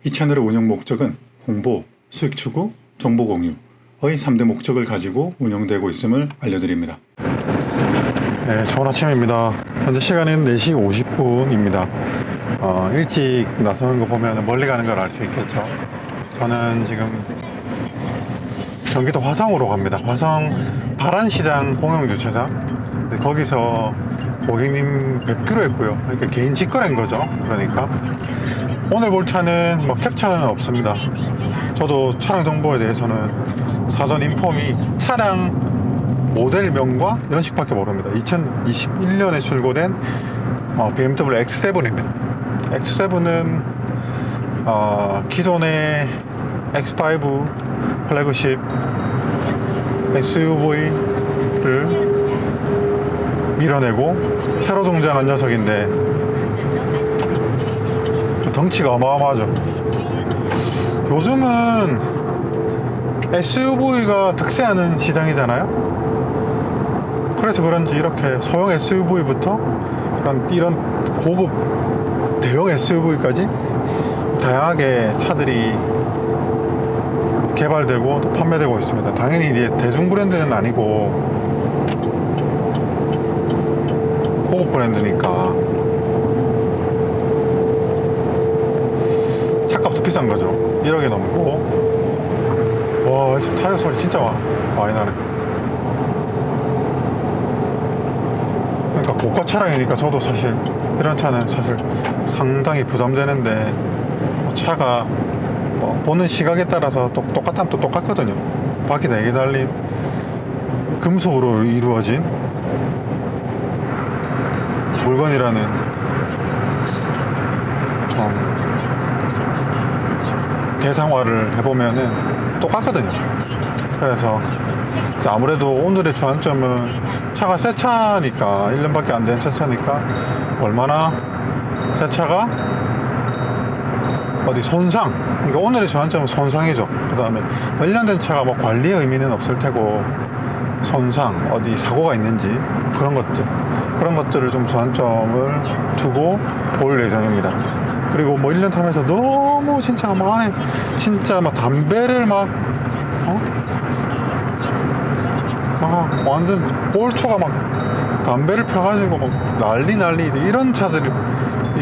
이 채널의 운영 목적은 홍보, 수익 추구, 정보 공유의 3대 목적을 가지고 운영되고 있음을 알려드립니다. 네, 좋은 아침입니다. 현재 시간은 4시 50분입니다. 일찍 나서는 거 보면 멀리 가는 걸 알 수 있겠죠. 저는 지금 경기도 화성으로 갑니다. 화성 바란시장 공영주차장. 거기서 고객님 뵙기로 했고요. 그러니까 개인 직거래인 거죠. 그러니까 오늘 볼 차는 뭐 캡처는 없습니다. 저도 차량 정보에 대해서는 사전 인폼이 차량 모델명과 연식밖에 모릅니다. 2021년에 출고된 BMW X7입니다. X7은 기존의 X5 플래그십 SUV를 밀어내고 새로 등장한 녀석인데 덩치가 어마어마하죠. 요즘은 SUV가 득세하는 시장이잖아요. 그래서 그런지 이렇게 소형 SUV부터 이런 고급 대형 SUV까지 다양하게 차들이 개발되고 또 판매되고 있습니다. 당연히 이제 대중 브랜드는 아니고 고급 브랜드니까 차값도 비싼 거죠. 1억이 넘고. 와, 타이어 소리 진짜 많이 나네. 그러니까 고가 차량이니까 저도 사실 이런 차는 사실 상당히 부담되는데 차가 보는 시각에 따라서 똑같으면 또 똑같거든요. 바퀴 4개 달린 금속으로 이루어진 물건이라는 좀 대상화를 해보면은 똑같거든요. 그래서 아무래도 오늘의 주안점은 차가 새 차니까 1년밖에 안 된 새 차니까 얼마나 새 차가 어디 손상, 그러니까 오늘의 주안점은 손상이죠. 그 다음에 몇 년 된 차가 뭐 관리의 의미는 없을 테고 손상, 어디 사고가 있는지 그런 것들을 좀 주안점을 두고 볼 예정입니다. 그리고 뭐 1년 타면서 너무 진짜 막 안에 진짜 막 담배를 막 완전 꼴초가 막 담배를 펴가지고 막 난리 이런 차들이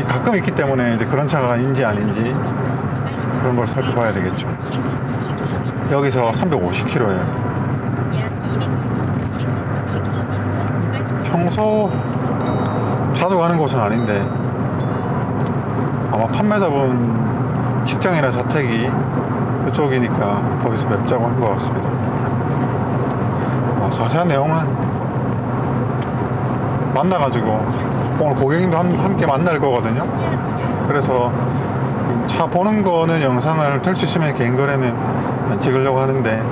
가끔 있기 때문에 이제 그런 차가인지 아닌지 그런 걸 살펴봐야 되겠죠. 여기서 350km예요. 평소 자주 가는 곳은 아닌데 아마 판매자분 직장이나 자택이 그쪽이니까 거기서 뵙자고 한 것 같습니다. 자세한 내용은 만나가지고 오늘 고객님도 함께 만날 거거든요. 그래서 차 보는 거는 영상을 될 수 있으면 개인 거래는 찍으려고 하는데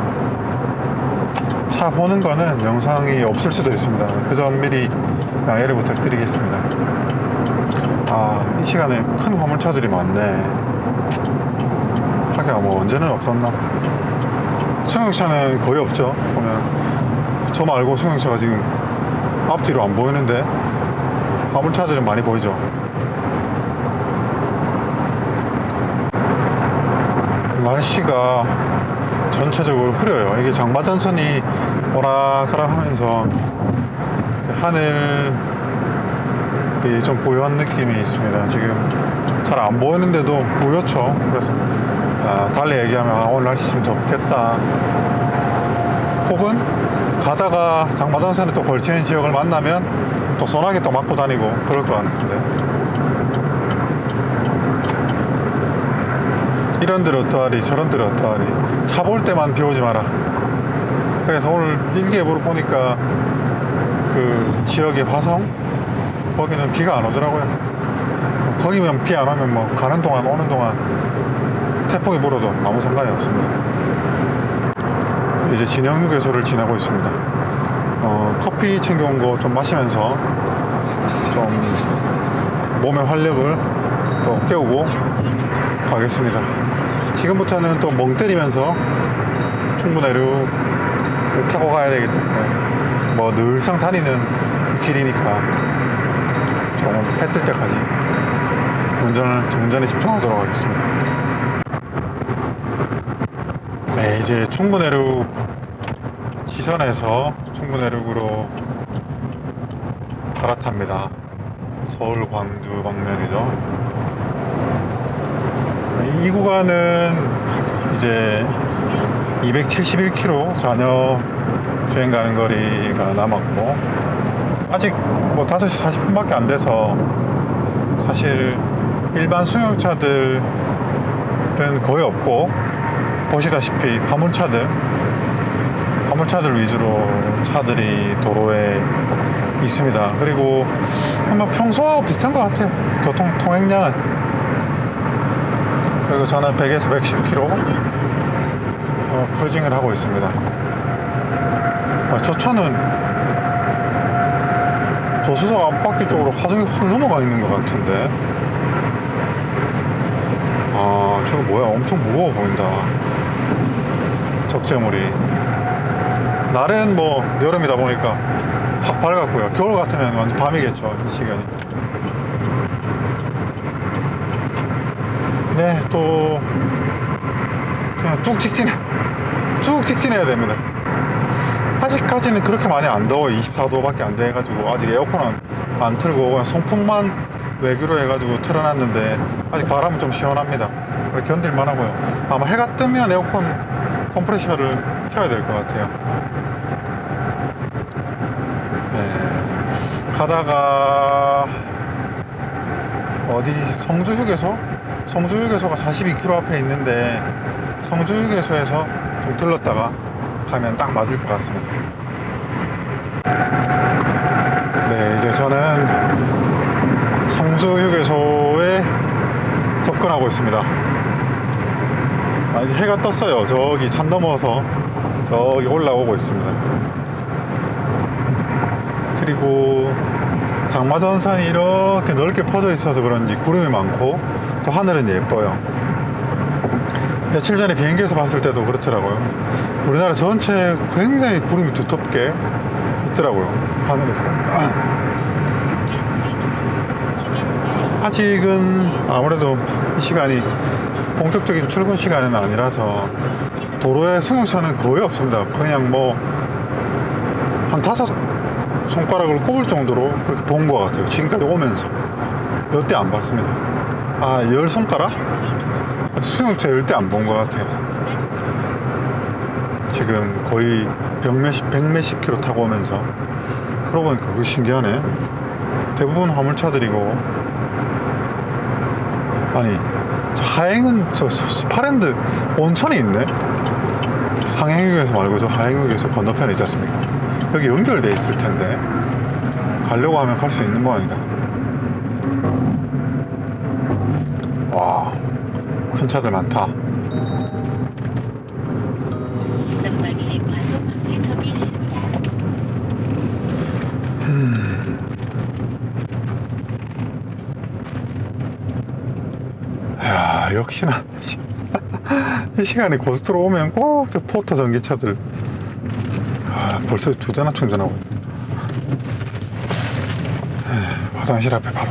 차 보는 거는 영상이 없을 수도 있습니다. 그 점 미리 양해를 부탁드리겠습니다. 이 시간에 큰 화물차들이 많네. 하기야 뭐 언제는 없었나. 승용차는 거의 없죠. 보면 저 말고 승용차가 지금 앞뒤로 안 보이는데 화물차들은 많이 보이죠. 날씨가 전체적으로 흐려요. 이게 장마전선이 오락가락 하면서 하늘이 좀 부유한 느낌이 있습니다. 지금 잘 안 보이는데도 부옇죠. 그래서 달리 얘기하면 오늘 날씨 좀 덥겠다, 혹은 가다가 장마전선에 또 걸치는 지역을 만나면 또 소나기 또 맞고 다니고 그럴 것 같은데, 이런들 어떠하리 저런들 어떠하리 차 볼 때만 비 오지 마라. 그래서 오늘 일기예보를 보니까 그 지역의 화성 거기는 비가 안 오더라고요. 거기면 비 안 오면 뭐 가는 동안 오는 동안 태풍이 불어도 아무 상관이 없습니다. 이제 진영휴게소를 지나고 있습니다. 커피 챙겨온 거 좀 마시면서 좀 몸의 활력을 또 깨우고 가겠습니다. 지금부터는 또 멍 때리면서 충분해를 타고 가야 되기 때문에 뭐 늘상 다니는 길이니까 조금 해 뜰 때까지 운전에 집중하도록 하겠습니다. 네, 이제 중부내륙 지선에서 중부내륙으로 갈아탑니다. 서울 광주 방면이죠. 이 구간은 이제 271km 잔여 주행 가는 거리가 남았고, 아직 뭐 5시 40분밖에 안 돼서 사실 일반 승용차들은 거의 없고, 보시다시피 화물차들 위주로 차들이 도로에 있습니다. 그리고 아마 평소와 비슷한 것 같아요. 교통 통행량은. 그리고 저는 100에서 110km 크루징을 하고 있습니다. 저 차는 조수석 앞바퀴 쪽으로 화성이 확 넘어가 있는 것 같은데. 저거 뭐야, 엄청 무거워 보인다. 적재물이. 날은 뭐 여름이다 보니까 확 밝았고요. 겨울 같으면 완전 밤이겠죠, 이 시간이. 네, 또 그냥 쭉 직진해야 됩니다. 아직까지는 그렇게 많이 안 더워. 24도밖에 안 돼가지고 아직 에어컨은 안 틀고 그냥 송풍만 외규로 해가지고 틀어놨는데 아직 바람은 좀 시원합니다. 견딜만 하고요. 아마 해가 뜨면 에어컨 컴프레셔를 켜야 될 것 같아요. 네, 가다가 어디 성주휴게소가 42km 앞에 있는데 성주휴게소에서 좀 들렀다가 가면 딱 맞을 것 같습니다. 네, 이제 저는 성주휴게소에 접근하고 있습니다. 이제 해가 떴어요. 저기 산 넘어서 저기 올라오고 있습니다. 그리고 장마전산이 이렇게 넓게 퍼져 있어서 그런지 구름이 많고 또 하늘은 예뻐요. 며칠 전에 비행기에서 봤을 때도 그렇더라고요. 우리나라 전체에 굉장히 구름이 두텁게 있더라고요, 하늘에서 보니까. 아직은 아무래도 이 시간이 본격적인 출근 시간은 아니라서 도로에 승용차는 거의 없습니다. 그냥 뭐 한 5손가락을 꼽을 정도로 그렇게 본 것 같아요. 지금까지 오면서 몇 대 안 봤습니다. 10손가락? 승용차 10대 안 본 것 같아요. 지금 거의 100몇십 킬로 타고 오면서. 그러고 보니까 그게 신기하네. 대부분 화물차들이고. 아니, 저 하행은 저 스파랜드 온천이 있네. 상행역에서 말고 저 하행역에서 건너편에 있지 않습니까? 여기 연결돼 있을 텐데 가려고 하면 갈 수 있는 모양이다. 와, 큰 차들 많다. 전방에 과속 방지턱이 있습니다. 야, 역시나 이 시간에 고속도로 오면 꼭 저 포터 전기차들. 벌써 2대나 충전하고. 화장실 앞에 바로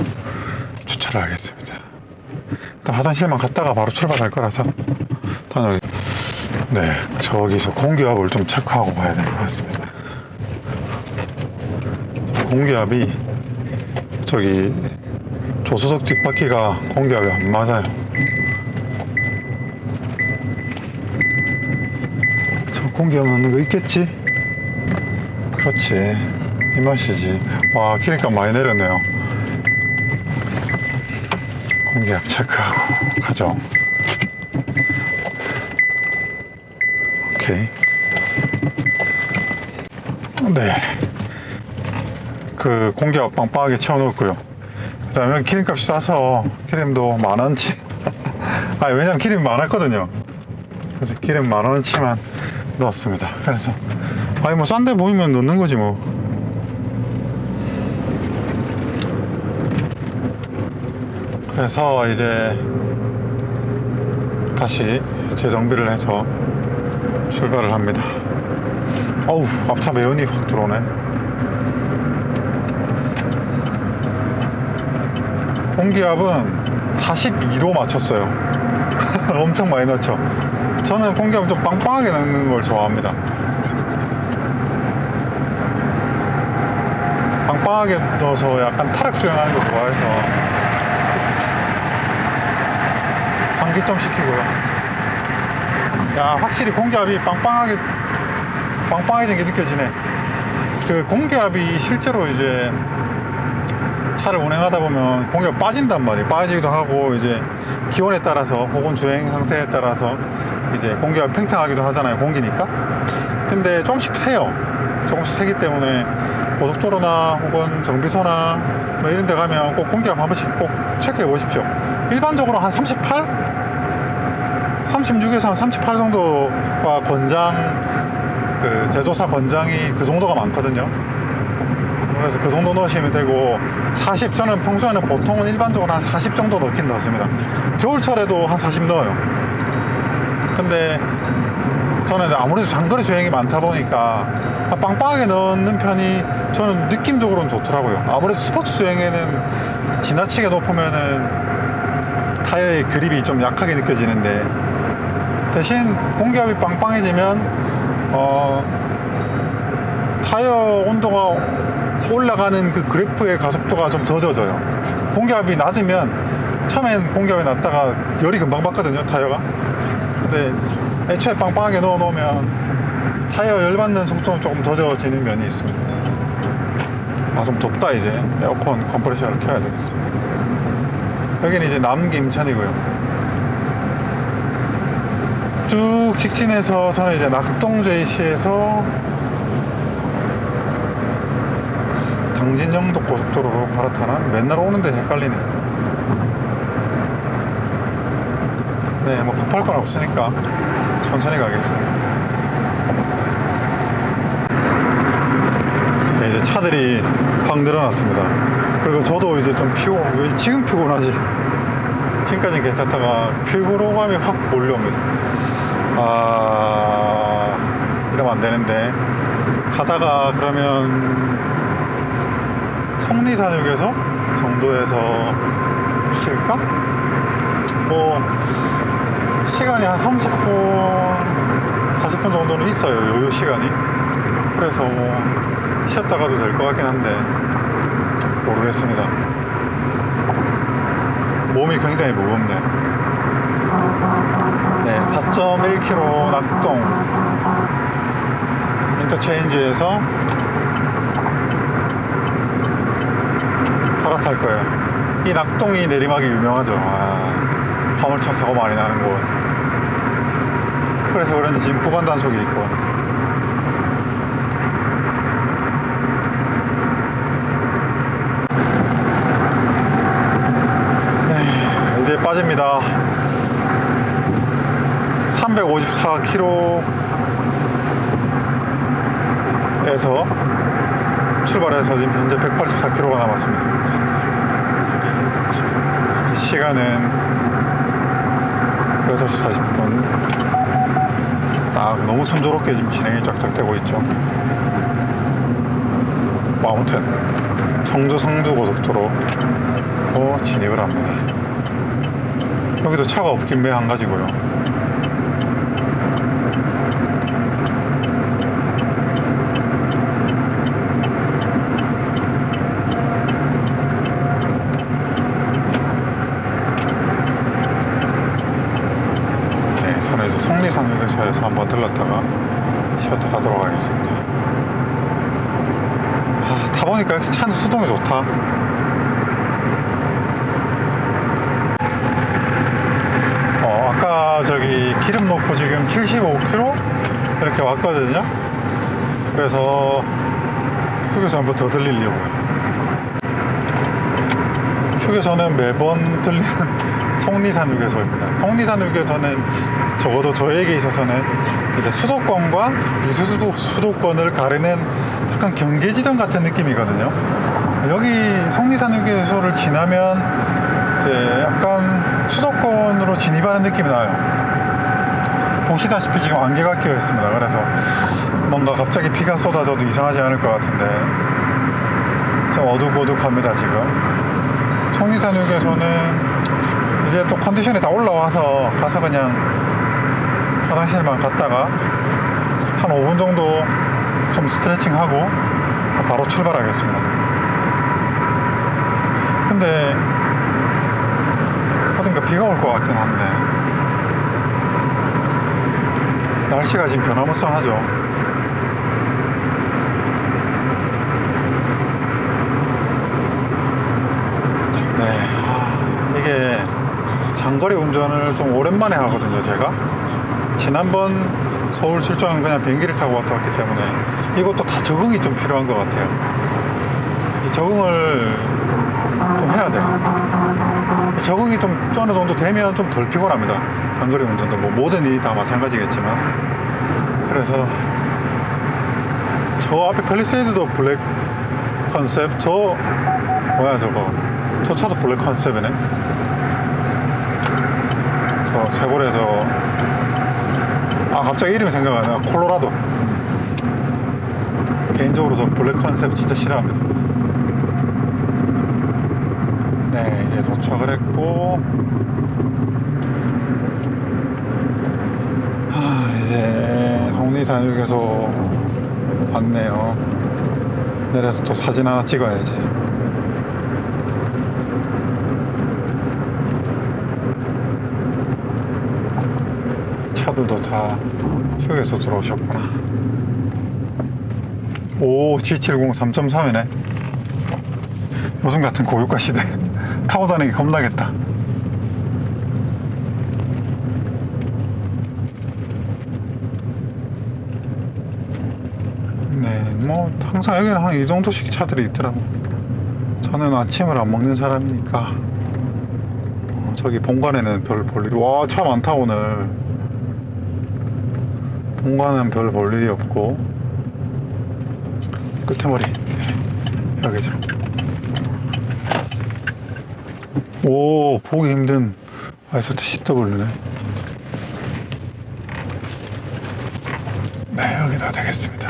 주차를 하겠습니다. 일단 화장실만 갔다가 바로 출발할 거라서 다녀오겠습니다. 네, 저기서 공기압을 좀 체크하고 가야 될 것 같습니다. 공기압이 저기 조수석 뒷바퀴가 공기압이 안 맞아요. 저 공기압 넣는 거 있겠지? 그렇지, 이 맛이지. 와, 기름값 많이 내렸네요. 공기압 체크하고 가죠. 오케이. 네, 그 공기압 빵빵하게 채워놓고요. 그 다음에 기름값이 싸서 기름도 10,000원치. 왜냐면 기름이 많았거든요. 그래서 기름 10,000원치만 넣었습니다. 그래서 뭐 싼데 보이면 넣는 거지 뭐. 그래서 이제 다시 재정비를 해서 출발을 합니다. 어우, 앞차 매연이 확 들어오네. 공기압은 42로 맞췄어요. 엄청 많이 넣죠. 저는 공기압 좀 빵빵하게 넣는 걸 좋아합니다. 빵빵하게 넣어서 약간 타락 주행하는 걸 좋아해서 환기 좀 시키고요. 야, 확실히 공기압이 빵빵해진 게 느껴지네. 그 공기압이 실제로 이제 차를 운행하다 보면 공기압 빠진단 말이에요. 빠지기도 하고 이제 기온에 따라서 혹은 주행 상태에 따라서 이제 공기압 팽창하기도 하잖아요. 공기니까. 근데 조금씩 세요. 조금씩 세기 때문에 고속도로나 혹은 정비소나 뭐 이런 데 가면 꼭 공기압 한 번씩 꼭 체크해 보십시오. 일반적으로 한 38? 36에서 한 38 정도가 그 제조사 권장이 그 정도가 많거든요. 그래서 그 정도 넣으시면 되고 40, 저는 평소에는 보통은 일반적으로 한 40 정도 넣긴 넣습니다. 겨울철에도 한 40 넣어요. 근데 저는 아무래도 장거리 주행이 많다 보니까 빵빵하게 넣는 편이 저는 느낌적으로는 좋더라고요. 아무래도 스포츠 주행에는 지나치게 높으면은 타이어의 그립이 좀 약하게 느껴지는데, 대신 공기압이 빵빵해지면 타이어 온도가 올라가는 그 그래프의 가속도가 좀 더뎌져요. 공기압이 낮으면 처음엔 공기압이 낮다가 열이 금방 받거든요, 타이어가. 근데 애초에 빵빵하게 넣어 놓으면 타이어 열받는 속도는 조금 더뎌지는 면이 있습니다. 아, 좀 덥다. 이제 에어컨 컴프레셔를 켜야 되겠어. 여기는 이제 남김천이고요. 쭉 직진해서 저는 이제 낙동 JC에서 당진 영도 고속도로로 갈아타나? 맨날 오는데 헷갈리네. 네, 뭐 급할 건 없으니까 천천히 가겠습니다. 네, 이제 차들이 확 늘어났습니다. 그리고 저도 이제 좀 왜 지금 피곤하지? 지금까지는 괜찮다가 피곤감이 확 몰려옵니다. 이러면 안 되는데. 가다가 그러면 속리산역에서 정도에서 쉴까? 뭐 시간이 한 30분 40분 정도는 있어요, 여유 시간이. 그래서 뭐 쉬었다 가도 될 것 같긴 한데 모르겠습니다. 몸이 굉장히 무겁네. 네, 4.1km 낙동 인터체인지에서 갈아탈 거예요. 이 낙동이 내리막이 유명하죠. 화물차 사고 많이 나는 곳. 그래서 그런지 지금 구간 단속이 있고. 네, 이제 빠집니다. 354km에서 출발해서 지금 현재 184km가 남았습니다. 시간은 6시 40분. 딱 너무 순조롭게 지금 진행이 쫙쫙 되고 있죠. 뭐 아무튼 청주 상주 고속도로 진입을 합니다. 여기도 차가 없긴 매 한 가지고요. 저는 이제 속리산 휴게소에서 한번 들렀다가 쉬었다 가도록 하겠습니다. 타보니까 역시 차는 수동이 좋다. 아까 저기 기름 넣고 지금 75km 이렇게 왔거든요. 그래서 휴게소 한번 더 들리려고요. 휴게소는 매번 들리는 속리산 휴게소입니다. 속리산 휴게소는 적어도 저에게 있어서는 이제 수도권과 비수도권을 가르는 약간 경계지점 같은 느낌이거든요. 여기 속리산 휴게소를 지나면 이제 약간 수도권으로 진입하는 느낌이 나요. 보시다시피 지금 안개가 끼어 있습니다. 그래서 뭔가 갑자기 비가 쏟아져도 이상하지 않을 것 같은데 좀 어둑어둑합니다. 지금 속리산 휴게소는 이제 또 컨디션이 다 올라와서 가서 그냥 화장실만 갔다가 한 5분 정도 좀 스트레칭하고 바로 출발하겠습니다. 근데 어딘가 비가 올 것 같긴 한데 날씨가 지금 변화무쌍하죠. 네, 이게 장거리 운전을 좀 오랜만에 하거든요. 제가 지난번 서울 출장은 그냥 비행기를 타고 왔다 왔기 때문에 이것도 다 적응이 좀 필요한 것 같아요. 이 적응을 좀 해야 돼요. 이 적응이 좀 어느 정도 되면 좀 덜 피곤합니다. 장거리 운전도 뭐 모든 일이 다 마찬가지겠지만. 그래서 저 앞에 팰리세이드도 블랙 컨셉, 저 뭐야 저거, 저 차도 블랙 컨셉이네. 저 세보레 저거, 갑자기 이름이 생각 안 나. 콜로라도. 개인적으로 저 블랙 컨셉 진짜 싫어합니다. 네, 이제 도착을 했고, 이제 속리산유계소 왔네요. 내려서 또 사진 하나 찍어야지. 차들도 다 휴게소 들어오셨구나. 오, G70 3.3이네. 요즘 같은 고유가 시대 타고 다니기 겁나겠다. 네, 뭐 항상 여기는 한 이 정도씩 차들이 있더라고. 저는 아침을 안 먹는 사람이니까. 저기 본관에는 별 볼 일이, 와, 차 많다 오늘. 본관은 별 볼 일이 없고, 끝에머리 여기죠. 오, 보기 힘든 아이서트 CW네. 네, 여기다 되겠습니다.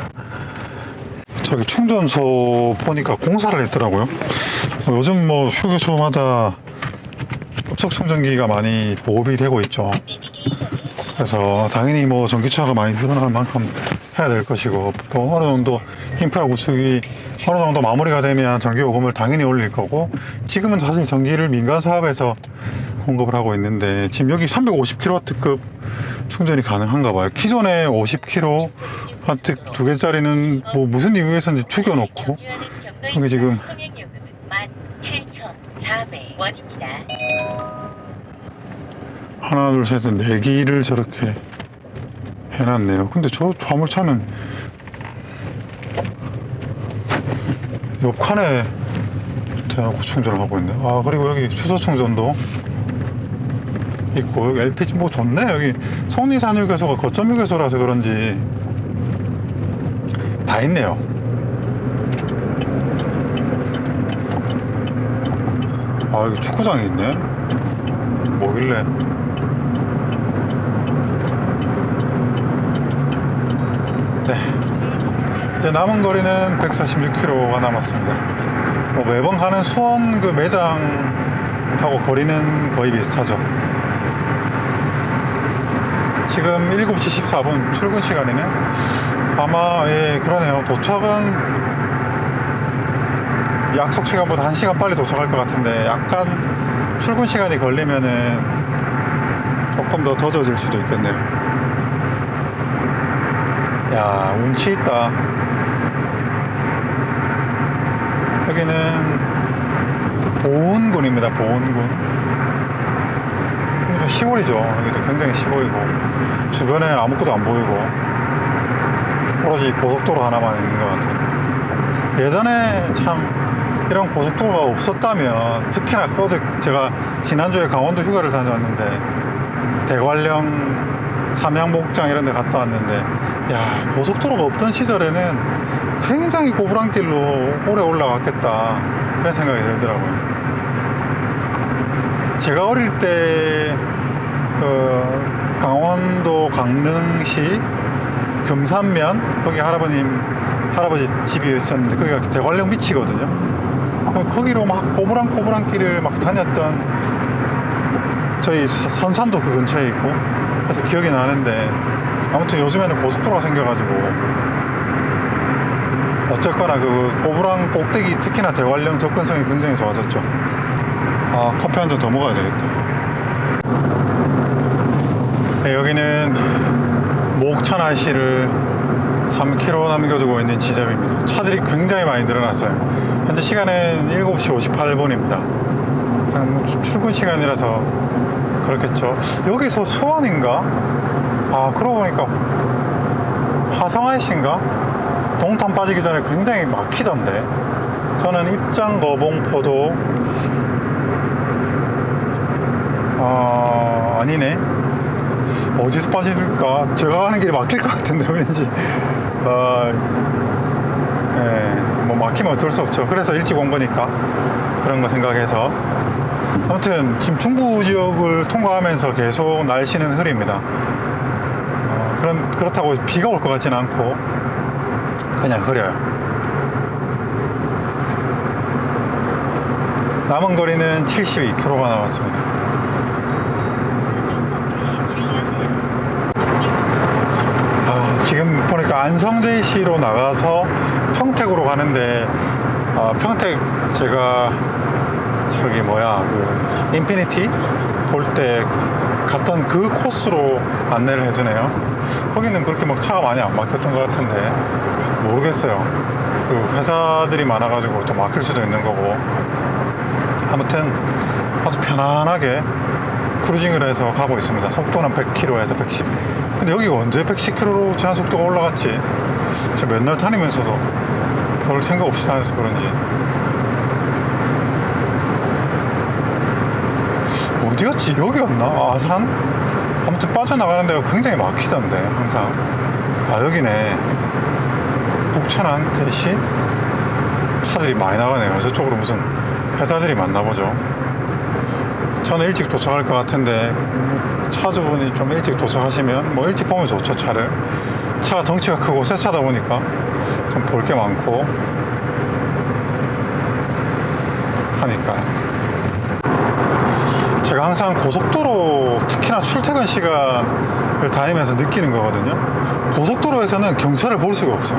저기 충전소 보니까 공사를 했더라고요. 요즘 뭐 휴게소마다 급속 충전기가 많이 보급이 되고 있죠. 그래서 당연히 뭐 전기차가 많이 늘어날 만큼 해야 될 것이고, 또 어느 정도 인프라 구축이 어느 정도 마무리가 되면 전기 요금을 당연히 올릴 거고, 지금은 사실 전기를 민간 사업에서 공급을 하고 있는데 지금 여기 350kW급 충전이 가능한가 봐요. 기존에 50kW 두 개짜리는 뭐 무슨 이유에서인지 죽여놓고 여기 지금 17,400원입니다. 하나 둘 셋 네 기를 저렇게 해놨네요. 근데 저 화물차는 옆칸에 대놓고 충전을 하고 있네. 그리고 여기 수소 충전도 있고, 여기 LPG 뭐 좋네. 여기 속리산 휴게소가 거점 휴게소라서 그런지 다 있네요. 여기 축구장이 있네. 뭐길래. 네, 이제 남은 거리는 146km가 남았습니다. 매번 가는 수원 그 매장하고 거리는 거의 비슷하죠. 지금 7시 14분 출근 시간이네. 아마 그러네요. 도착은 약속 시간보다 1시간 빨리 도착할 것 같은데, 약간 출근 시간이 걸리면은 조금 더 더뎌질 수도 있겠네요. 야, 운치 있다. 여기는 보은군입니다. 보은군. 여기도 시골이죠. 여기도 굉장히 시골이고, 주변에 아무것도 안 보이고, 오로지 고속도로 하나만 있는 것 같아요. 예전에 참 이런 고속도로가 없었다면, 특히나 어제 제가 지난주에 강원도 휴가를 다녀왔는데 대관령 삼양목장 이런 데 갔다 왔는데, 야, 고속도로가 없던 시절에는 굉장히 고부란길로 오래 올라갔겠다, 그런 생각이 들더라고요. 제가 어릴 때 강원도 강릉시 금산면, 거기 할아버지 집이 있었는데 거기가 대관령 밑이거든요. 거기로 막 고부란 길을 막 다녔던, 저희 선산도 그 근처에 있고, 그래서 기억이 나는데, 아무튼 요즘에는 고속도로가 생겨가지고 어쨌거나 그 꼬부랑 꼭대기, 특히나 대관령 접근성이 굉장히 좋아졌죠. 아, 커피 한 잔 더 먹어야 되겠다. 네, 여기는 목천 IC를 3km 남겨두고 있는 지점입니다. 차들이 굉장히 많이 늘어났어요. 현재 시간은 7시 58분입니다. 출근 시간이라서 그렇겠죠. 여기서 수원인가? 아, 그러고 보니까 화성 IC인가? 동탄 빠지기 전에 굉장히 막히던데. 저는 입장 거봉포도 아니네. 어디서 빠질까? 제가 가는 길이 막힐 것 같은데 왠지. 뭐 막히면 어쩔 수 없죠. 그래서 일찍 온 거니까 그런 거 생각해서. 아무튼 지금 중부 지역을 통과하면서 계속 날씨는 흐립니다. 그렇다고 비가 올 것 같지는 않고 그냥 흐려요. 남은 거리는 72km가 남았습니다. 지금 보니까 안성JC로 나가서 평택으로 가는데, 평택 제가 저기 그 인피니티 볼 때 갔던 그 코스로 안내를 해주네요. 거기는 그렇게 막 차가 많이 안 막혔던 것 같은데 모르겠어요. 그 회사들이 많아가지고 또 막힐 수도 있는 거고. 아무튼 아주 편안하게 크루징을 해서 가고 있습니다. 속도는 100km에서 110. 근데 여기가 언제 110km로 제한 속도가 올라갔지? 제가 맨날 다니면서도 별 생각 없이 다녀서 그런지. 어디였지? 여기였나? 아산? 아무튼 빠져나가는 데가 굉장히 막히던데 항상. 아, 여기네. 북천안 대시 차들이 많이 나가네요. 저쪽으로 무슨 회사들이 많나 보죠. 저는 일찍 도착할 것 같은데 차주분이 좀 일찍 도착하시면 뭐 일찍 보면 좋죠. 차가 덩치가 크고 새 차다 보니까 좀 볼 게 많고 하니까. 제가 항상 고속도로 특히나 출퇴근 시간을 다니면서 느끼는 거거든요. 고속도로에서는 경차를 볼 수가 없어.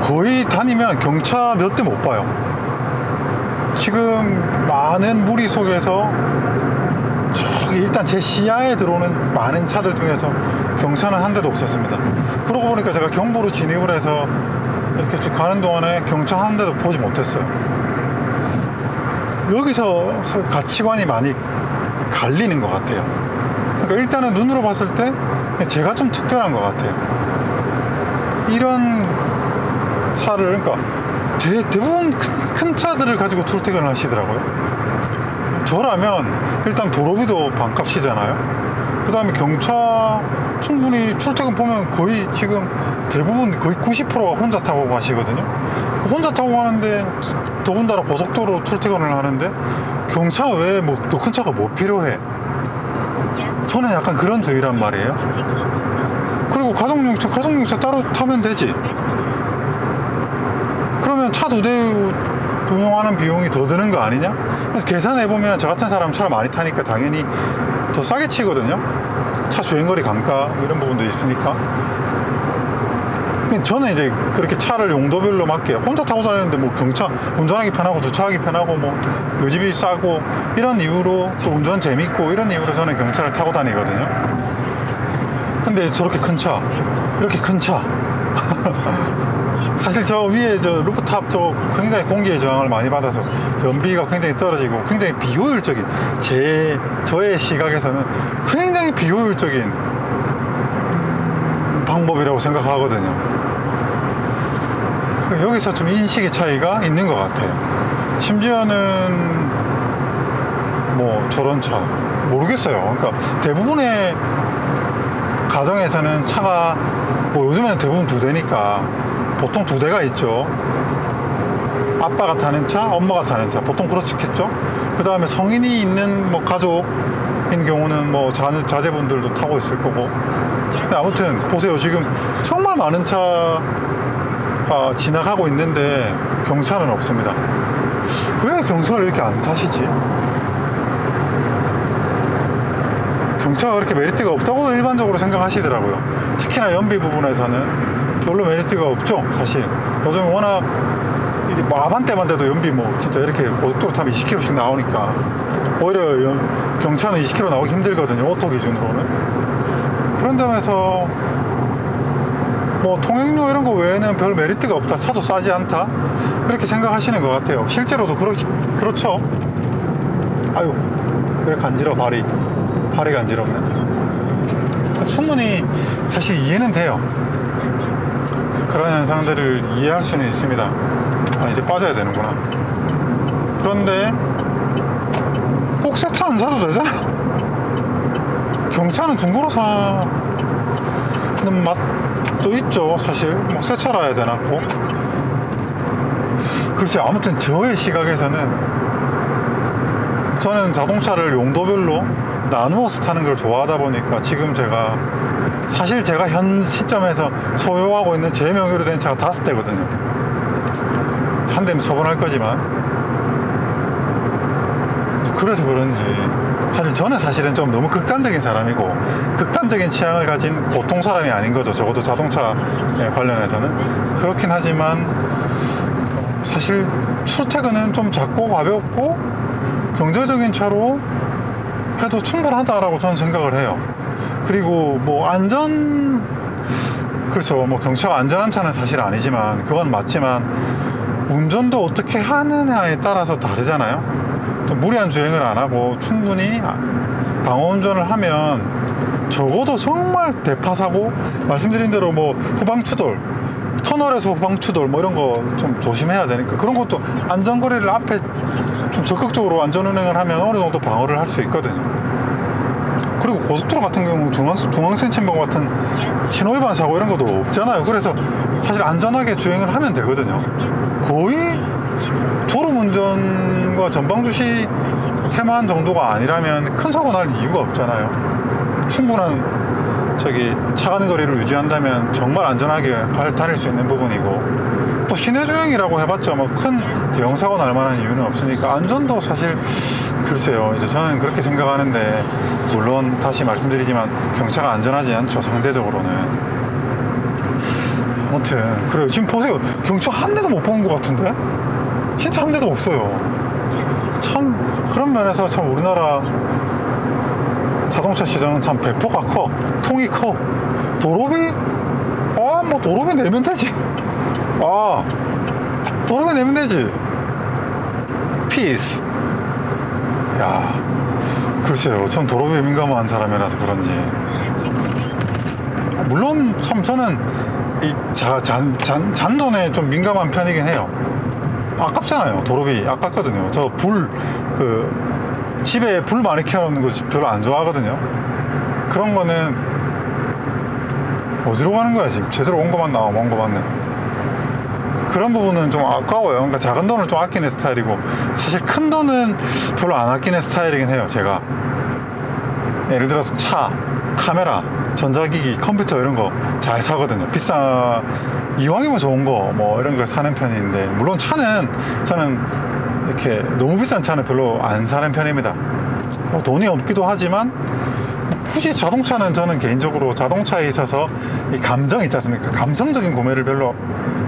거의 다니면 경차 몇 대 못 봐요. 지금 많은 무리 속에서 저기 일단 제 시야에 들어오는 많은 차들 중에서 경차는 한 대도 없었습니다. 그러고 보니까 제가 경부로 진입을 해서 이렇게 쭉 가는 동안에 경차 한 대도 보지 못했어요. 여기서 가치관이 많이 갈리는 것 같아요. 그러니까 일단은 눈으로 봤을 때 제가 좀 특별한 것 같아요. 이런 차를, 그러니까 대부분 큰 차들을 가지고 출퇴근을 하시더라고요. 저라면 일단 도로비도 반값이잖아요. 그 다음에 경차 충분히 출퇴근 보면 거의 지금 대부분 거의 90%가 혼자 타고 가시거든요. 혼자 타고 가는데 더군다나 고속도로 출퇴근을 하는데 경차 외에 뭐 더 큰 차가 뭐 필요해? 저는 약간 그런 주의란 말이에요. 그리고 가정용차 따로 타면 되지. 그러면 차 2대 운영하는 비용이 더 드는 거 아니냐? 그래서 계산해보면 저 같은 사람 차를 많이 타니까 당연히 더 싸게 치거든요. 차 주행거리 감가 이런 부분도 있으니까. 저는 이제 그렇게 차를 용도별로 맞게 혼자 타고 다니는데 뭐 경차 운전하기 편하고 주차하기 편하고 뭐 요집이 싸고 이런 이유로 또 운전 재밌고 이런 이유로 저는 경차를 타고 다니거든요. 근데 저렇게 큰 차, 이렇게 큰 차 사실 저 위에 저 루프탑 저 굉장히 공기의 저항을 많이 받아서 연비가 굉장히 떨어지고 굉장히 비효율적인, 저의 시각에서는 굉장히 비효율적인 방법이라고 생각하거든요. 여기서 좀 인식의 차이가 있는 것 같아요. 심지어는 뭐 저런 차 모르겠어요. 그러니까 대부분의 가정에서는 차가 뭐 요즘에는 대부분 2대니까 보통 2대가 있죠. 아빠가 타는 차, 엄마가 타는 차, 보통 그렇겠죠. 그 다음에 성인이 있는 뭐 가족인 경우는 뭐 자제분들도 타고 있을 거고. 근데 아무튼 보세요. 지금 정말 많은 차가 지나가고 있는데 경차는 없습니다. 왜 경차를 이렇게 안 타시지? 경차가 그렇게 메리트가 없다고 일반적으로 생각하시더라고요. 특히나 연비 부분에서는 별로 메리트가 없죠. 사실 요즘 워낙 이게 뭐 아반떼만 돼도 연비 뭐 진짜 이렇게 고속도로 타면 20km씩 나오니까 오히려 경차는 20km 나오기 힘들거든요. 오토 기준으로는. 그런 점에서 뭐 통행료 이런 거 외에는 별 메리트가 없다, 차도 싸지 않다, 이렇게 생각하시는 것 같아요. 실제로도 그렇죠. 아유, 왜 간지러워. 발이 간지럽네. 충분히 사실 이해는 돼요. 그런 현상들을 이해할 수는 있습니다. 아, 이제 빠져야 되는구나. 그런데 꼭 새 차 안 사도 되잖아. 경차는 중고로 사는 맛도 있죠. 사실 뭐 새 차라 해야 되나 꼭. 글쎄, 아무튼 저의 시각에서는 저는 자동차를 용도별로 나누어서 타는 걸 좋아하다 보니까 지금 사실 제가 현 시점에서 소유하고 있는 제 명의로 된 차가 5대거든요. 한 대는 처분할 거지만. 그래서 그런지 사실 저는 사실은 좀 너무 극단적인 사람이고 극단적인 취향을 가진 보통 사람이 아닌 거죠. 적어도 자동차 관련해서는. 그렇긴 하지만 사실 출퇴근은 좀 작고 가볍고 경제적인 차로 해도 충분하다라고 저는 생각을 해요. 그리고 뭐 그렇죠. 뭐 경차가 안전한 차는 사실 아니지만, 그건 맞지만 운전도 어떻게 하느냐에 따라서 다르잖아요. 또 무리한 주행을 안 하고 충분히 방어 운전을 하면 적어도 정말 대파사고, 말씀드린 대로 뭐 후방 추돌, 터널에서 후방 추돌 뭐 이런 거 좀 조심해야 되니까, 그런 것도 안전거리를 앞에 좀 적극적으로 안전운행을 하면 어느 정도 방어를 할 수 있거든요. 그리고 고속도로 같은 경우 중앙선 침범 같은 신호위반 사고 이런 것도 없잖아요. 그래서 사실 안전하게 주행을 하면 되거든요. 거의 졸음운전과 전방주시 테마한 정도가 아니라면 큰 사고 날 이유가 없잖아요. 충분한 차 가는 거리를 유지한다면 정말 안전하게 다닐 수 있는 부분이고, 또 시내 주행이라고 해봤자 뭐 큰 대형 사고 날 만한 이유는 없으니까 안전도 사실 글쎄요, 이제 저는 그렇게 생각하는데, 물론 다시 말씀드리지만 경차가 안전하지 않죠, 상대적으로는. 아무튼 그래요. 지금 보세요, 경차 한 대도 못 본 것 같은데, 진짜 한 대도 없어요. 참 그런 면에서 참 우리나라 자동차 시장은 참 배포가 커, 통이 커. 도로비? 뭐 도로비 내면 되지. 도로비 내면 되지. 피스. 야, 글쎄요, 전 도로비에 민감한 사람이라서 그런지. 물론 참 저는 이 잔돈에 좀 민감한 편이긴 해요. 아깝잖아요. 도로비 아깝거든요. 저 집에 불 많이 켜놓는 거 별로 안 좋아하거든요. 그런 거는 어디로 가는 거야 지금? 제대로 온 것만 나와, 온 거 맞네. 그런 부분은 좀 아까워요. 그러니까 작은 돈을 좀 아끼는 스타일이고, 사실 큰 돈은 별로 안 아끼는 스타일이긴 해요, 제가. 예를 들어서 차, 카메라, 전자기기, 컴퓨터 이런 거 잘 사거든요. 이왕이면 좋은 거 뭐 이런 거 사는 편인데, 물론 차는 저는 이렇게 너무 비싼 차는 별로 안 사는 편입니다. 뭐 돈이 없기도 하지만, 굳이 자동차는 저는 개인적으로 자동차에 있어서 이 감정 있지 않습니까? 감성적인 구매를 별로,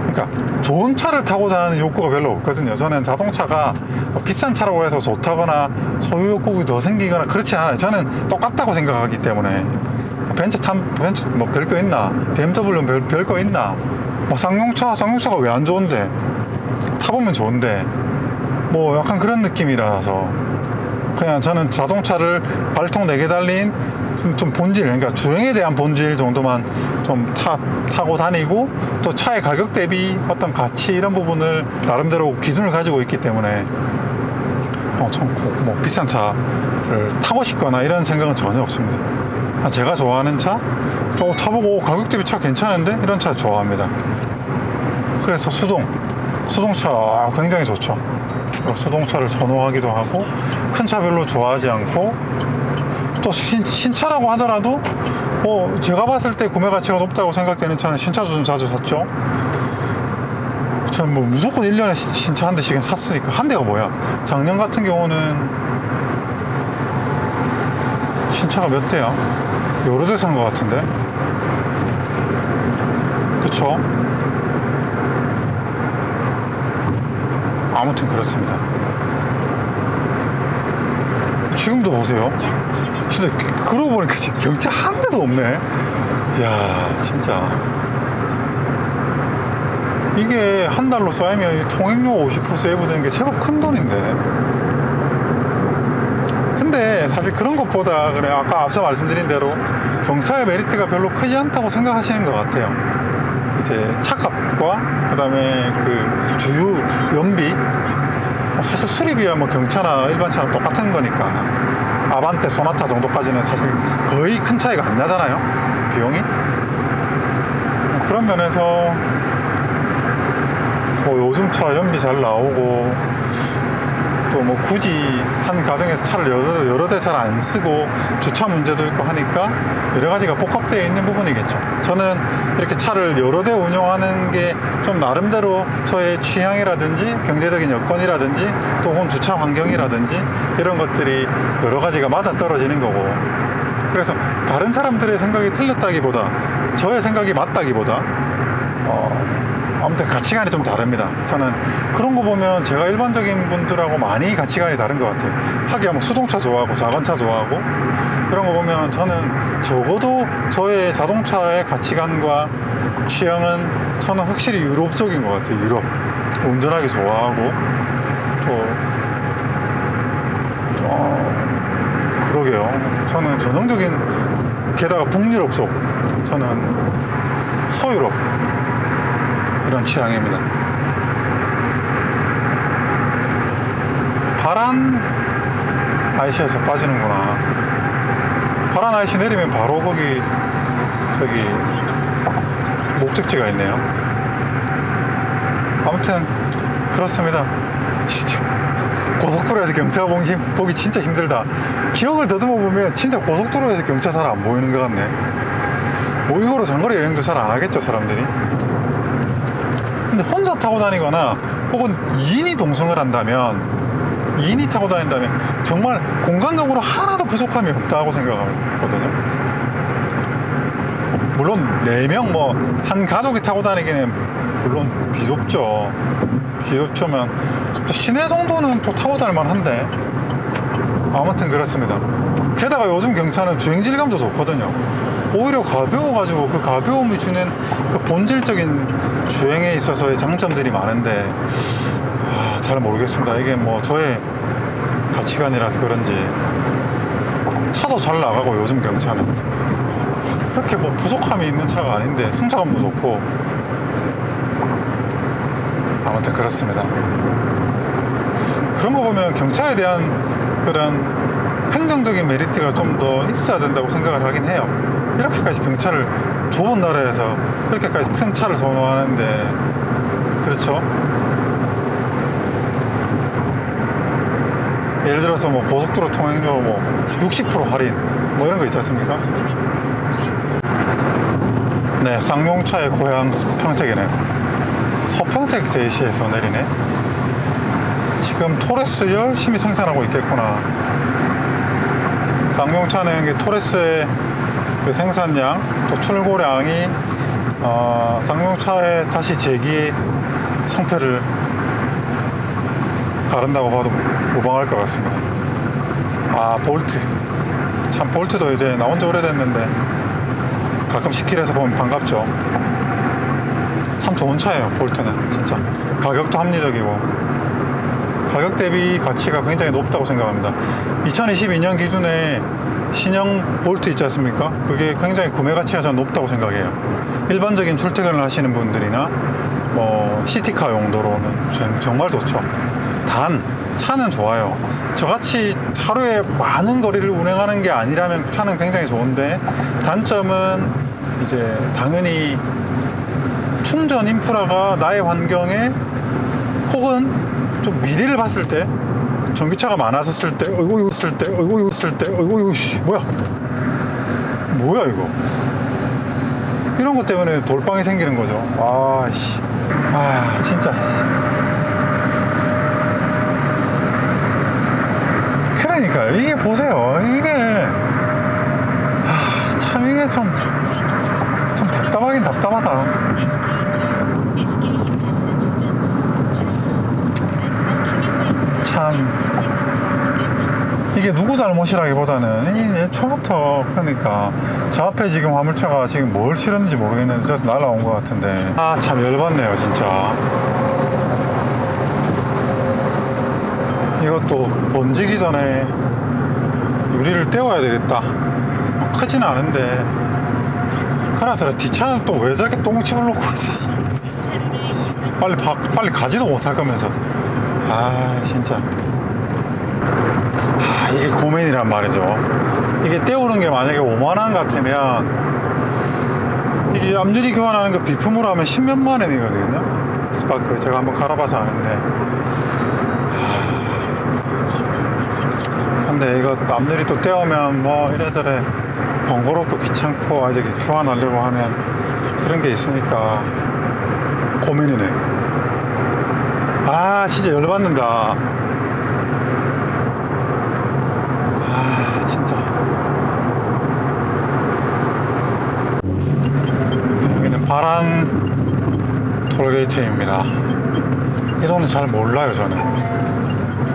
그러니까 좋은 차를 타고자 하는 욕구가 별로 없거든요. 저는 자동차가 비싼 차라고 해서 좋다거나 소유 욕구가 더 생기거나 그렇지 않아요. 저는 똑같다고 생각하기 때문에. 벤츠 뭐 별거 있나? BMW는 별거 있나? 뭐 쌍용차가 왜 안 좋은데? 타보면 좋은데. 뭐 약간 그런 느낌이라서 그냥 저는 자동차를 발통 4개 달린 좀 본질, 그러니까 주행에 대한 본질 정도만 좀 타고 다니고, 또 차의 가격 대비 어떤 가치 이런 부분을 나름대로 기준을 가지고 있기 때문에 뭐 비싼 차를 타고 싶거나 이런 생각은 전혀 없습니다. 제가 좋아하는 차 타보고 가격 대비 차 괜찮은데 이런 차 좋아합니다. 그래서 수동차 굉장히 좋죠. 수동차를 선호하기도 하고, 큰 차 별로 좋아하지 않고, 또 신차라고 하더라도 제가 봤을 때 구매 가치가 높다고 생각되는 차는 신차도 좀 자주 샀죠. 전 뭐 무조건 1년에 신차 한 대씩은 샀으니까. 한 대가 뭐야, 작년 같은 경우는 신차가 몇 대야? 여러 대 산 것 같은데? 그쵸? 아무튼 그렇습니다. 지금도 보세요. 약 700m 진짜 그러고 보니까 진짜 경차 한 대도 없네. 이야, 진짜. 이게 한 달로 쌓이면 이 통행료 50% 세이브되는 게 제법 큰 돈인데. 근데 사실 그런 것보다 그래 아까 앞서 말씀드린 대로 경차의 메리트가 별로 크지 않다고 생각하시는 것 같아요. 이제 차값과 그다음에 그 주유 연비 사실 수리비야 뭐 경차나 일반 차랑 똑같은 거니까 아반떼 소나타 정도까지는 사실 거의 큰 차이가 안 나잖아요, 비용이. 그런 면에서 뭐 요즘 차 연비 잘 나오고 또 뭐 굳이 한 가정에서 차를 여러 대 잘 안 쓰고 주차 문제도 있고 하니까 여러 가지가 복합되어 있는 부분이겠죠. 저는 이렇게 차를 여러 대 운영하는 게 좀 나름대로 저의 취향이라든지 경제적인 여건이라든지 또 혹은 주차 환경이라든지 이런 것들이 여러 가지가 맞아 떨어지는 거고, 그래서 다른 사람들의 생각이 틀렸다기보다 저의 생각이 맞다기보다 아무튼 가치관이 좀 다릅니다. 저는 그런 거 보면 제가 일반적인 분들하고 많이 가치관이 다른 것 같아요. 하기야 뭐 수동차 좋아하고 자동차 좋아하고 그런 거 보면 저는 적어도 저의 자동차의 가치관과 취향은 저는 확실히 유럽적인 것 같아요. 유럽. 운전하기 좋아하고 또 그러게요. 저는 전형적인, 게다가 북유럽 쪽, 저는 서유럽 이런 취향입니다. 파란 IC에서 빠지는구나. 파란 IC 내리면 바로 거기 저기 목적지가 있네요. 아무튼 그렇습니다. 진짜 고속도로에서 경차 보기 진짜 힘들다. 기억을 더듬어 보면 진짜 고속도로에서 경차 잘 안 보이는 것 같네. 뭐 이거로 장거리 여행도 잘 안 하겠죠, 사람들이. 근데 혼자 타고 다니거나 혹은 2인이 동승을 한다면, 2인이 타고 다닌다면 정말 공간적으로 하나도 부족함이 없다고 생각하거든요. 물론 4명 뭐 한 가족이 타고 다니기는 물론 비좁죠. 비좁지만 시내 정도는 또 타고 다닐 만한데. 아무튼 그렇습니다. 게다가 요즘 경차는 주행 질감도 좋거든요. 오히려 가벼워가지고 그 가벼움이 주는 그 본질적인 주행에 있어서의 장점들이 많은데 잘 모르겠습니다. 이게 뭐 저의 가치관이라서 그런지 차도 잘 나가고 요즘 경차는 그렇게 뭐 부족함이 있는 차가 아닌데 승차감도 좋고 아무튼 그렇습니다. 그런 거 보면 경차에 대한 그런 행정적인 메리트가 좀 더 있어야 된다고 생각을 하긴 해요. 이렇게까지 경차를 좁은 나라에서 이렇게까지 큰 차를 선호하는데, 그렇죠? 예를 들어서 뭐 고속도로 통행료 뭐 60% 할인 뭐 이런 거 있지 않습니까? 네, 쌍용차의 고향 평택이네. 서평택 제시에서 내리네. 지금 토레스 열심히 생산하고 있겠구나. 쌍용차는 그 토레스의 그 생산량 또 출고량이 쌍용차의 다시 재기 성패를 가른다고 봐도 무방할 것 같습니다. 볼트, 참 볼트도 이제 나온 지 오래됐는데 가끔씩 길에서 보면 반갑죠. 참 좋은 차예요. 볼트는 진짜 가격도 합리적이고 가격 대비 가치가 굉장히 높다고 생각합니다. 2022년 기준에 신형 볼트 있지 않습니까? 그게 굉장히 구매 가치가 저는 높다고 생각해요. 일반적인 출퇴근을 하시는 분들이나 뭐 시티카 용도로는 정말 좋죠. 단 차는 좋아요. 저같이 하루에 많은 거리를 운행하는 게 아니라면 차는 굉장히 좋은데, 단점은 이제 당연히 충전 인프라가 나의 환경에 혹은 좀 미래를 봤을 때, 전기차가 많았었을 때, 어이구 뭐야 이거, 이런 것 때문에 돌빵이 생기는 거죠. 진짜. 그러니까요. 이게 보세요. 이게 참 이게 좀 답답하긴 답답하다. 참 이게 누구 잘못이라기보다는 이 초부터 그러니까 저 앞에 지금 화물차가 지금 뭘 실었는지 모르겠는데 저서 날라온 것 같은데 아 참 열받네요 진짜. 이것도 번지기 전에 유리를 떼워야 되겠다. 뭐 크진 않은데 그나저나 뒷차는 또 왜 저렇게 똥집을 놓고 있어. 빨리 가지도 못할 거면서. 아 진짜 이게 고민이란 말이죠. 이게 떼우는 게 만약에 5만원 같으면 이게 앞유리 교환하는 거 비품으로 하면 10몇만 원이거든요. 스파크 제가 한번 갈아봐서 아는데. 근데 이거 앞유리 또 떼우면 뭐 이래저래 번거롭고 귀찮고 이제 교환하려고 하면 그런 게 있으니까 고민이네. 아 진짜 열받는다. 진짜. 여기는 바란 톨게이트입니다. 이 동네 잘 몰라요 저는.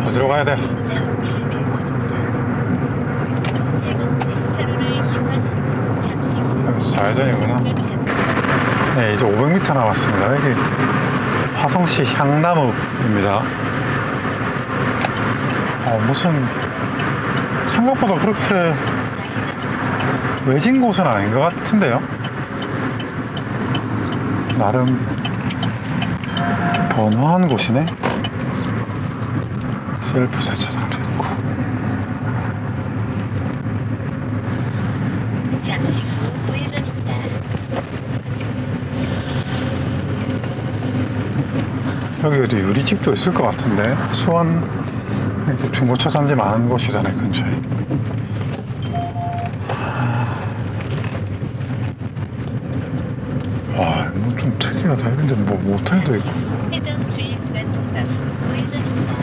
어디로 가야 돼? 여기서 좌회전이구나. 네 이제 500m 남았습니다. 여기 화성시 향나무입니다. 무슨 생각보다 그렇게 외진 곳은 아닌 것 같은데요. 나름 번화한 곳이네. 셀프 세차장도 있고. 잠시 후 우회전입니다. 여기 어디 유리집도 있을 것 같은데. 수원 이렇게 중고차단지 많은 곳이잖아요 근처에. 와 이거 좀 특이하다. 근데 뭐 모텔도 있고. 회전 주의 구간 통과 후 우회전입니다.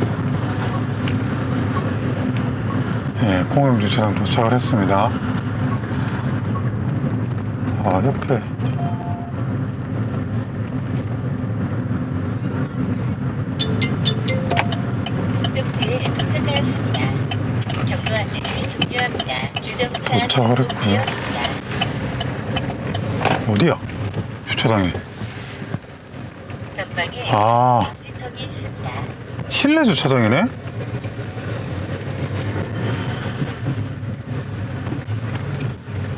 예, 공영주차장 도착을 했습니다. 옆에 목적지에 도착하였습니다. 경로 안내를 종료합니다. 주정차 도착을 단속 했고요. 지역입니다. 어디야? 주차장이. 전방에 아 턱이 있습니다. 실내 주차장이네?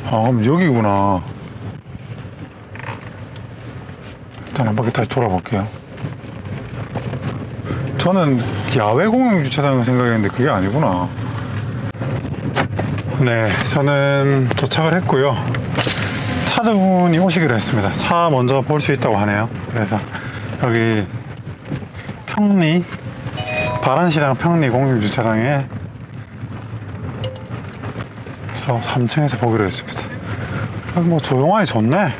그럼 여기구나. 일단 한 바퀴 다시 돌아볼게요. 저는 야외 공용 주차장을 생각했는데 그게 아니구나. 네, 저는 도착을 했고요. 차주분이 오시기로 했습니다. 차 먼저 볼 수 있다고 하네요. 그래서 여기 평리 바란시장 평리 공용 주차장에 서 3층에서 보기로 했습니다. 여기 뭐 조용하니 좋네.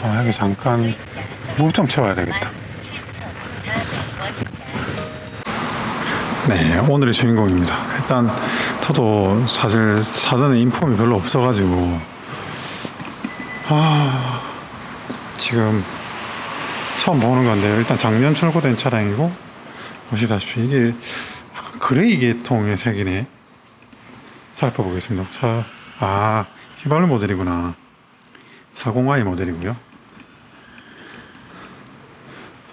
여기 잠깐 물 좀 채워야 되겠다. 네, 오늘의 주인공입니다. 일단 저도 사실 사전에 인폼이 별로 없어가지고 지금 처음 보는 건데요. 일단 작년 출고된 차량이고 보시다시피 이게 약간 그레이 계통의 색이네. 살펴보겠습니다. 휘발유 모델이구나. 40i 모델이고요.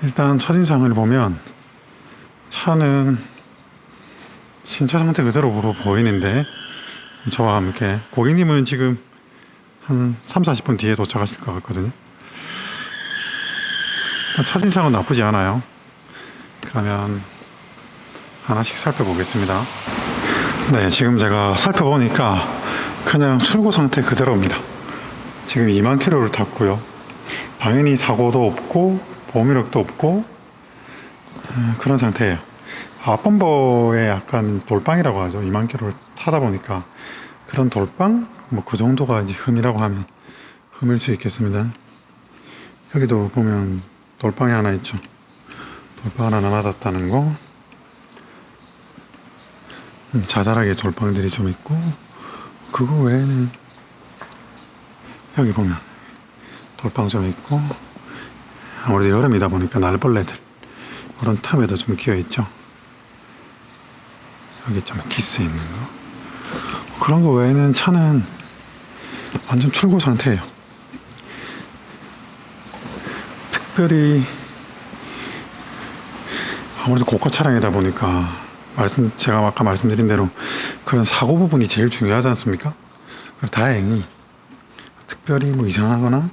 일단 첫인상을 보면 차는 신차 상태 그대로 보이는데 저와 함께 고객님은 지금 한 3-40분 뒤에 도착하실 것 같거든요. 첫인상은 나쁘지 않아요. 그러면 하나씩 살펴보겠습니다. 네, 지금 제가 살펴보니까 그냥 출고 상태 그대로입니다. 지금 2만 킬로를 탔고요. 당연히 사고도 없고 보험 이력도 없고 그런 상태예요. 앞범버에 약간 돌빵이라고 하죠. 2만 킬로를 타다 보니까 그런 돌빵? 뭐 그 정도가 이제 흠이라고 하면 흠일 수 있겠습니다. 여기도 보면 돌빵이 하나 있죠. 돌빵 하나 남아졌다는 거. 자잘하게 돌방들이 좀 있고, 그거 외에는 여기 보면 돌방 좀 있고, 아무래도 여름이다 보니까 날벌레들 그런 틈에도 좀 끼어 있죠. 여기 좀 기스 있는 거, 그런 거 외에는 차는 완전 출고 상태예요. 특별히 아무래도 고가 차량이다 보니까 제가 아까 말씀드린 대로 그런 사고 부분이 제일 중요하지 않습니까? 다행히 특별히 뭐 이상하거나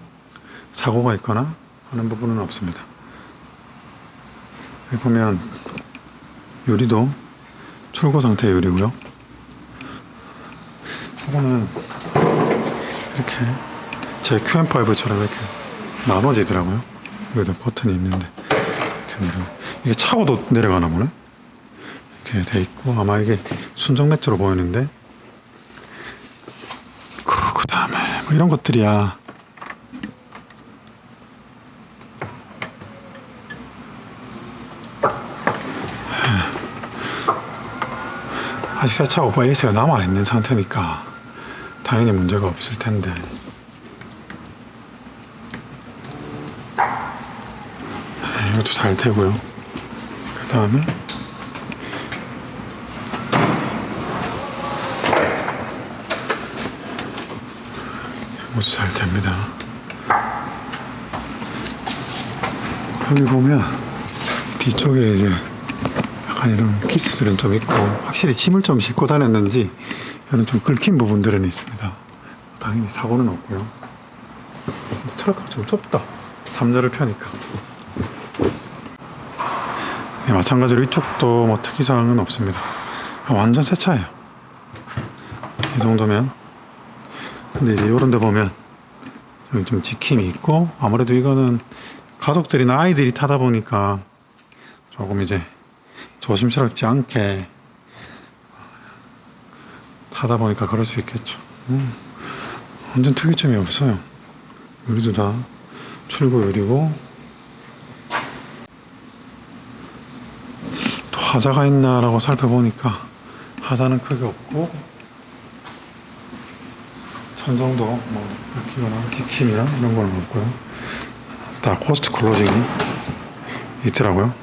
사고가 있거나 하는 부분은 없습니다. 여기 보면 유리도 출고 상태 유리고요. 이거는 이렇게 제 QM5처럼 이렇게 나눠지더라고요. 여기다 버튼이 있는데 이렇게 내려. 이게 차고도 내려가나 보네. 이렇게 돼 있고, 아마 이게 순정 매트로 보이는데, 그 다음에 뭐 이런 것들이야. 아직 새 차고 AS가 남아있는 상태니까 당연히 문제가 없을 텐데. 이것도 잘 되고요. 그 다음에 이것도 잘 됩니다. 여기 보면 뒤쪽에 이제 약간 이런 키스들은 좀 있고, 확실히 짐을 좀 싣고 다녔는지 여기는 좀 긁힌 부분들은 있습니다. 당연히 사고는 없고요. 트럭가 좀 좁다, 3열을 펴니까. 네, 마찬가지로 이쪽도 뭐 특이사항은 없습니다. 완전 새 차예요. 이 정도면. 근데 이제 요런 데 보면 좀 지킴이 있고, 아무래도 이거는 가족들이나 아이들이 타다 보니까 조금 이제 조심스럽지 않게 타다 보니까 그럴 수 있겠죠. 완전 특이점이 없어요. 유리도 다 출고 유리고, 또 하자가 있나라고 살펴보니까 하자는 크게 없고, 천정도 뭐 긁히거나 디킴이나 이런 건 없고요. 다 코스트 클로징이 있더라고요.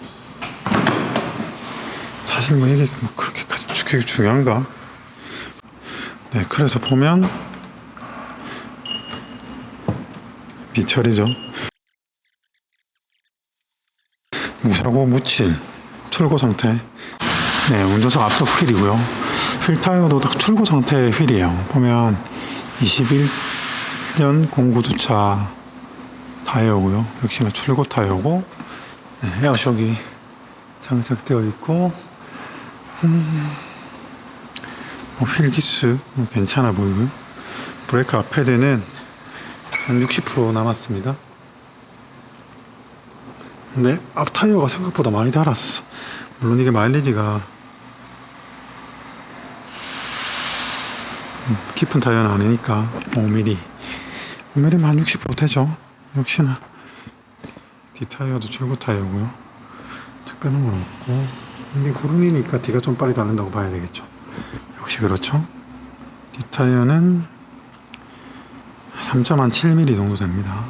사실 뭐 이게 뭐 그렇게까지 중요한가? 네, 그래서 보면 미철이죠. 무사고 무칠 출고 상태. 네, 운전석 앞쪽 휠이고요. 휠 타이어도 딱 출고 상태의 휠이에요. 보면 21년 공구주차 타이어고요. 역시나 출고 타이어고, 네, 에어쇼크 장착되어 있고, 뭐 휠기스 괜찮아 보이고요. 브레이크 패드는 한 60% 남았습니다. 근데 앞 타이어가 생각보다 많이 달았어. 물론 이게 마일리지가 깊은 타이어는 아니니까 5mm 5mm면 한 60% 되죠. 역시나 뒷타이어도 출고 타이어고요. 특별한 건 없고, 이게 구름이니까 뒤가 좀 빨리 닳는다고 봐야 되겠죠. 역시 그렇죠. 뒷타이어는 3.7mm 정도 됩니다.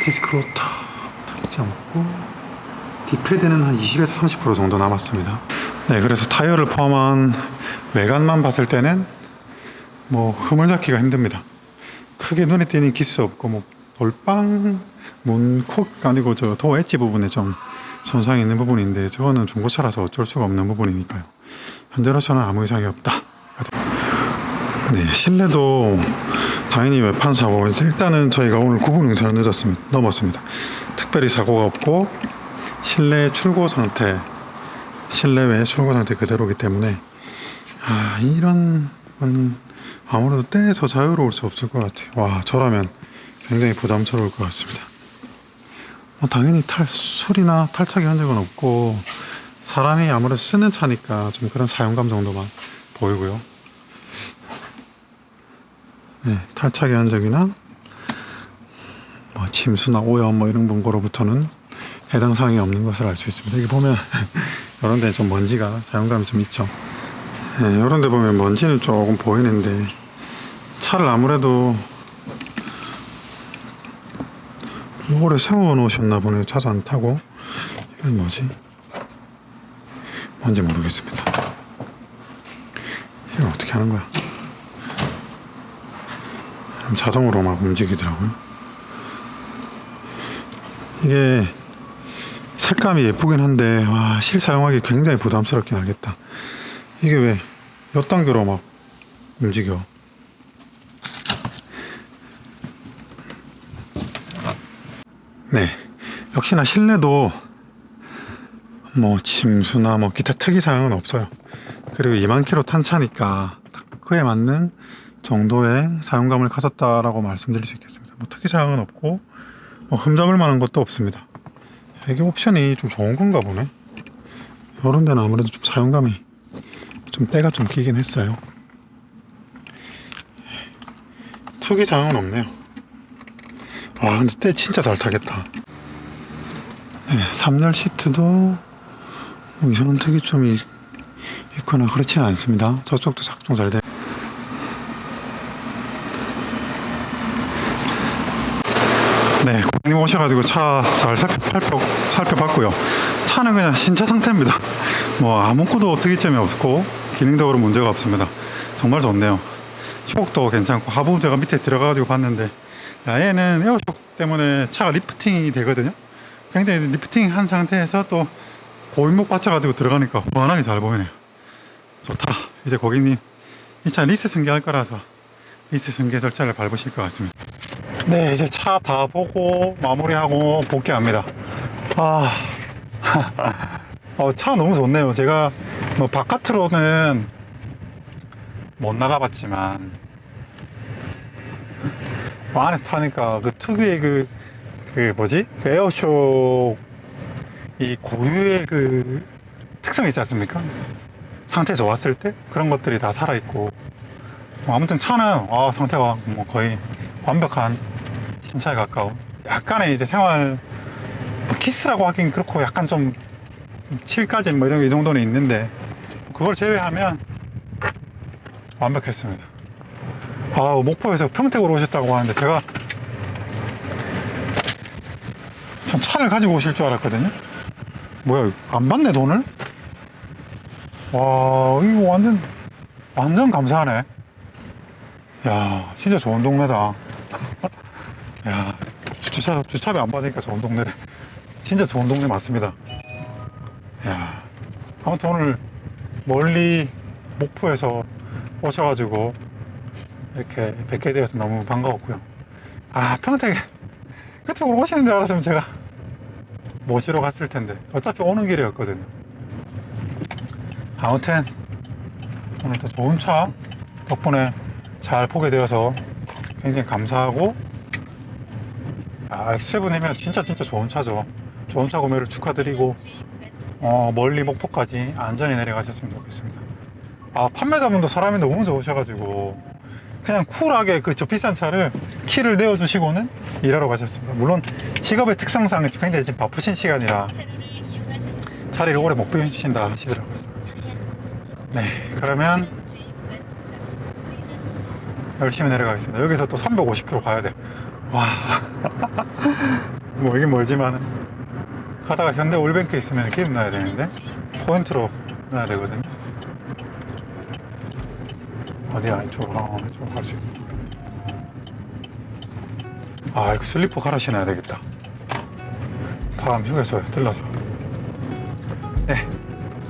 디스크 워터 틀리지 않고, 뒷패드는 한 20에서 30% 정도 남았습니다. 네, 그래서 타이어를 포함한 외관만 봤을 때는 뭐 흠을 잡기가 힘듭니다. 크게 눈에 띄는 기스 없고, 뭐 돌방 문콕 아니고 저 도어 엣지 부분에 좀 손상이 있는 부분인데, 저거는 중고차라서 어쩔 수가 없는 부분이니까요. 현재로서는 아무 이상이 없다. 네, 실내도 당연히 외판 사고, 일단은 저희가 오늘 9분 응차를 넘었습니다. 특별히 사고가 없고, 실내 출고 상태, 실내외 출고 상태 그대로기 때문에, 이런 건 아무래도 떼에서 자유로울 수 없을 것 같아요. 와, 저라면 굉장히 부담스러울 것 같습니다. 당연히 소리나 탈착의 흔적은 없고, 사람이 아무래도 쓰는 차니까 좀 그런 사용감 정도만 보이고요. 네, 탈착의 흔적이나 뭐 침수나 오염 뭐 이런 번거로부터는 해당 사항이 없는 것을 알 수 있습니다. 여기 보면 이런 데 좀 먼지가 사용감이 좀 있죠. 네, 이런 데 보면 먼지는 조금 보이는데 차를 아무래도 오래 세워 놓으셨나 보네요. 자주 안 타고. 이건 뭐지? 뭔지 모르겠습니다. 이거 어떻게 하는 거야? 자동으로 막 움직이더라고요. 이게 색감이 예쁘긴 한데 와, 실사용하기 굉장히 부담스럽긴 하겠다. 이게 왜 몇 단계로 막 움직여? 네, 역시나 실내도 뭐 침수나 뭐 기타 특이사항은 없어요. 그리고 2만 킬로 탄 차니까 딱 그에 맞는 정도의 사용감을 가졌다라고 말씀드릴 수 있겠습니다. 뭐 특이사항은 없고 뭐 흠잡을 만한 것도 없습니다. 이게 옵션이 좀 좋은 건가 보네. 이런 데는 아무래도 좀 사용감이 좀 때가 좀 끼긴 했어요. 특이사항은 없네요. 와, 근데 때 진짜 잘 타겠다. 네, 3열 시트도 뭐 이상한 특이점이 있거나 그렇지는 않습니다. 저쪽도 작동 잘 돼. 네, 고객님 오셔가지고 차 잘 살펴봤고요. 차는 그냥 신차 상태입니다. 뭐 아무것도 특이점이 없고 기능적으로 문제가 없습니다. 정말 좋네요. 쇼크도 괜찮고 하부 제가 밑에 들어가가지고 봤는데 야, 얘는 에어쇼크 때문에 차가 리프팅이 되거든요. 굉장히 리프팅 한 상태에서 또 고인목 받쳐가지고 들어가니까 무난하게 잘 보이네요. 좋다. 이제 고객님 이 차 리스 승계할 거라서 리스 승계 절차를 밟으실 것 같습니다. 네, 이제 차 다 보고 마무리하고 복귀합니다. 차 너무 좋네요. 제가 뭐 바깥으로는 못 나가봤지만 뭐 안에서 타니까 그 특유의 그 뭐지? 그 에어쇼 이 고유의 그 특성이 있지 않습니까? 상태 좋았을 때 그런 것들이 다 살아있고 아무튼 차는 상태가 뭐 거의 완벽한 신차에 가까운 약간의 이제 생활 뭐 키스라고 하긴 그렇고 약간 좀 7까지 뭐 이런 이 정도는 있는데 그걸 제외하면 완벽했습니다. 목포에서 평택으로 오셨다고 하는데 제가 전 차를 가지고 오실 줄 알았거든요. 뭐야, 안 받네 돈을? 와, 이거 완전 감사하네. 야, 진짜 좋은 동네다. 야, 주차비 안 받으니까 좋은 동네래. 진짜 좋은 동네 맞습니다. 야, 아무튼 오늘 멀리 목포에서 오셔가지고 이렇게 뵙게 되어서 너무 반가웠고요. 평택에 그쪽으로 오시는 줄 알았으면 제가 모시러 갔을 텐데 어차피 오는 길이었거든요. 아무튼 오늘 또 좋은 차 덕분에 잘 보게 되어서 굉장히 감사하고 X7이면 진짜 좋은 차죠. 좋은 차 구매를 축하드리고 멀리 목포까지 안전히 내려가셨으면 좋겠습니다. 판매자분도 사람이 너무 좋으셔가지고 그냥 쿨하게 저 비싼 차를 키를 내어주시고는 일하러 가셨습니다. 물론 직업의 특성상 굉장히 지금 바쁘신 시간이라 자리를 오래 못 비우신다 하시더라고요. 네, 그러면 열심히 내려가겠습니다. 여기서 또 350km 가야 돼. 와, 뭐 이게 멀지만은 가다가 현대 올뱅크 있으면 기름 넣어야 되는데 포인트로 넣어야 되거든요. 어디야? 이쪽으로 갈 수 있고. 이거 슬리퍼 갈아 신어야 되겠다. 다음 휴게소에 들러서. 네,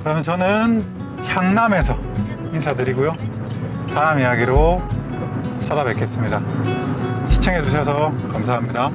그러면 저는 향남에서 인사드리고요. 다음 이야기로 찾아뵙겠습니다. 시청해 주셔서 감사합니다.